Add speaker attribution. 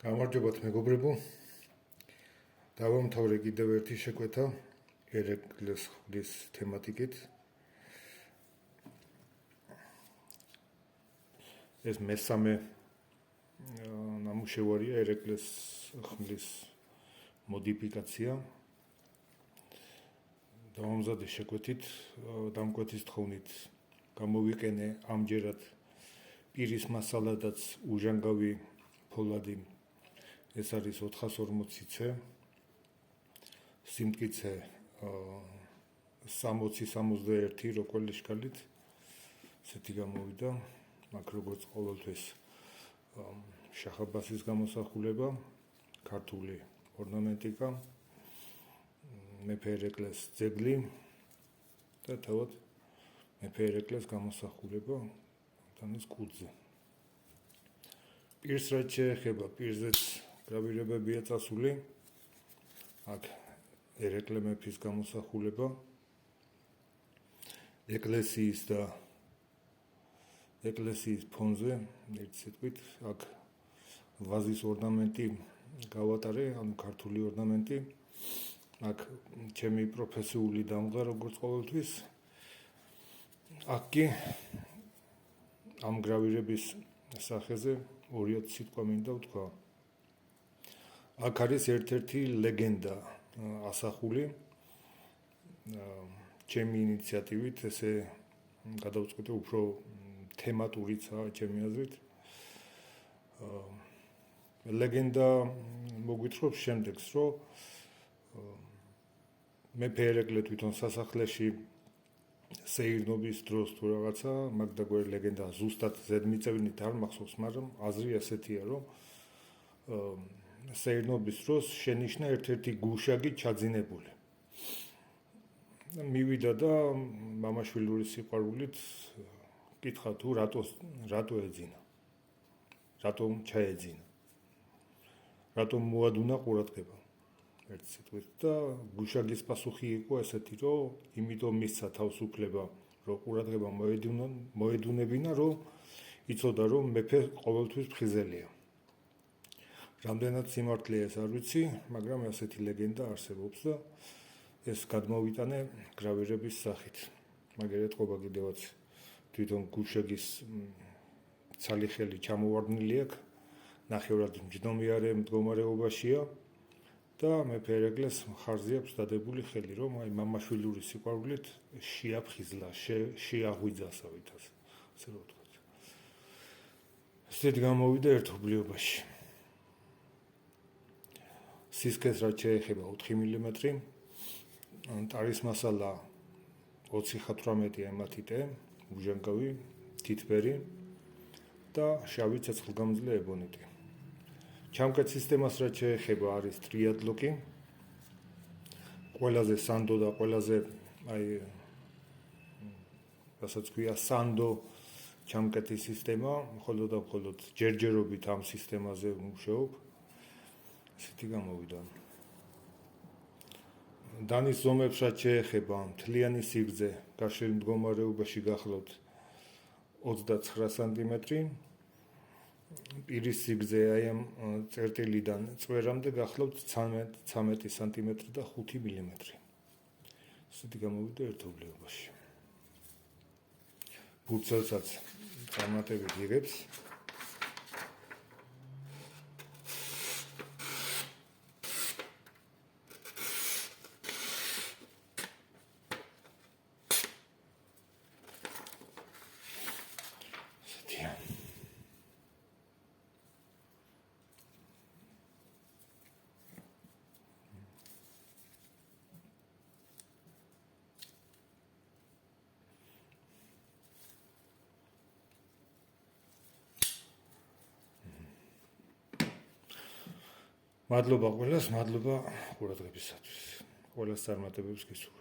Speaker 1: გამარჯობათ მეგობრებო. დავამთავრე კიდევ ერთი შეკვეთა ერეკლეს ხვდის თემატიკით. ეს მესამე ნამუშევარია ერეკლეს ხმლის მოდიფიკაცია. დავამზადე შეკვეთით, დამკვეთის თხოვნით გამოვიყენე ამჯერად პირის მასალადაც უჟანგავი ფოლადი. ეს არის 440C, სიმტკიცე 60-61 როკველი შკალით. ესეთი გამოვიდა, მაგ როგორც ყოველთვის შახაბასის გამოსახულება, ქართული ორნამენტიკა, მეფე ერეკლეს ძეგლი და თავად მეფე ერეკლეს გამოსახულება თამის კუძზე. პირს რაც შეეხება, პირზეც გრავირებებია წასული. აქ ერეკლე მეფის გამოსახულება, ეკლესიის ფონზე, ერთ სიტყვით, აქ ვაზის ორნამენტი გავატარე, ანუ ქართული ორნამენტი. აქ ჩემი პროფესიული დამღა, როგორც ყოველთვის. აქ კი ამ გრავირების სახეზე 2 სიტყვა მინდა ვთქვა. აქ არის ერთ-ერთი ლეგენდა ასახული. ჩემი ინიციატივით ესე გადავწყვიტე, უფრო თემატურიცაა ჩემი აზრით. ლეგენდა მოგვითხრობს შემდეგს, რომ მეფე ერეკლე თვითონ სასახლეში სეირნობის დროს თუ რაღაცა, მაგდაგვარი ლეგენდა ზუსტად ზედმიწევნით არ მახსოვს, მაგრამ აზრი ასეთია, რომ სეირნობის დროს შენიშნა ერთ-ერთი გუშაგი ჩაძინებული. მივიდა და მამაშვილური სიყვარულით კითხა თუ რატო ეძინა, რატომ ჩაეძინა, რატომ მოადუნა ყურადღება, ერთ სიტყვით. და გუშაგის პასუხი იყო ესეთი, რომ იმიტომ მისცა თავისუფლება, რომ ყურადღება მოედუნებინა, რომ იცოდა, რომ მეფე ყოველთვის ფხიზელია. რამდენად სიმართლეა ეს არ ვიცი, მაგრამ ასეთი ლეგენდა არსებობს და ეს გადმოვიტანე გრავირების სახით. მაგერად ყოფა კიდევაც თვითონ გუშაგის ცალი ხელი ჩამოვარდნილი აქვს, ნახევრად მჯდომიარე მდგომარეობაშია და მეფე ერეკლეს მხარზე აქვს დადებული ხელი, რომ აი მამაშვილური სიყვარულით შეაფხიზლა, შეაღვიძასავით, ასე რომ ვთქვათ. ესეთ გამოვიდა ერთობლიობაში. სისქეს რაც შეეხება 4 მმ, ტარის მასალა 20-18 ემათიტე, უჟანგავი, თითბერი და შავი ცეცხლგამძლე ებონიტი. ჩამკეთ სისტემას რაც შეეხება, არის ტრიადლოკი. ყველაზე სანდო და ყველაზე რასაც ქვია სანდო ჩამკეთის სისტემა, მხოლოდ და მხოლოდ ჯერჯერობით ამ სისტემაზე ვმუშაობ. ესეთი გამოვიდა. დანის ზომებს რაც შეეხება, მთლიანი სიგრძე გარშემო მდგომარეობაში გახლავთ 29 სანტიმეტრი, პირის სიგრძე აი ამ წერტილიდან წვერამდე გახლავთ 13 სანტიმეტრი და 5 მმ. ესეთი გამოვიდა ერთობლიობაში. ბურცელსაც წარმატებით იღებს. მადლობა ყველას, მადლობა ყურადღებისათვის. ყველას წარმატებებს გისურვებ.